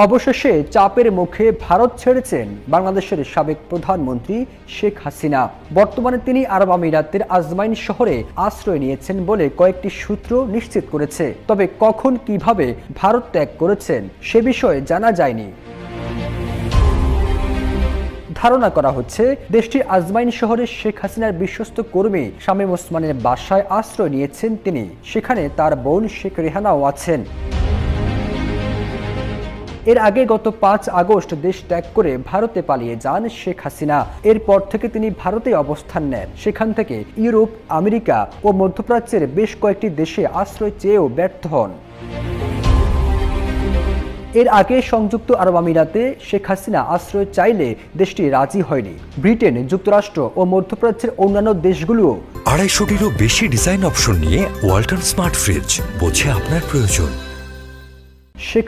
অবশেষে চাপের মুখে ভারত ছেড়েছেন বাংলাদেশের সাবেক প্রধানমন্ত্রী শেখ হাসিনা। বর্তমানে তিনি আরব আমিরাতের আজমাইন শহরে আশ্রয় নিয়েছেন বলে কয়েকটি সূত্র নিশ্চিত করেছে। তবে কখন কিভাবে ভারত ত্যাগ করেছেন সে বিষয়ে জানা যায়নি। ধারণা করা হচ্ছে দেশটির আজমাইন শহরে শেখ হাসিনার বিশ্বস্ত কর্মী শামীম ওসমানের বাসায় আশ্রয় নিয়েছেন তিনি। সেখানে তার বোন শেখ রেহানাও আছেন। এর আগে গত 5 আগস্ট দেশ ত্যাগ করে ভারতে পালিয়ে যান শেখ হাসিনা। এরপর থেকে তিনি ভারতে অবস্থান নেন। সেখান থেকে ইউরোপ, আমেরিকা ও মধ্যপ্রাচ্যের বেশ কয়েকটি দেশে আশ্রয় চেয়েও ব্যর্থ হন। এর আগে সংযুক্ত আরব আমিরাতে শেখ হাসিনা আশ্রয় চাইলে দেশটি রাজি হয়নি। ব্রিটেন, যুক্তরাষ্ট্র ও মধ্যপ্রাচ্যের অন্যান্য দেশগুলোও 250-টিরও বেশি ডিজাইন অপশন নিয়ে ওয়ালটন স্মার্ট ফ্রিজ, বোঝে আপনার প্রয়োজন। শেখ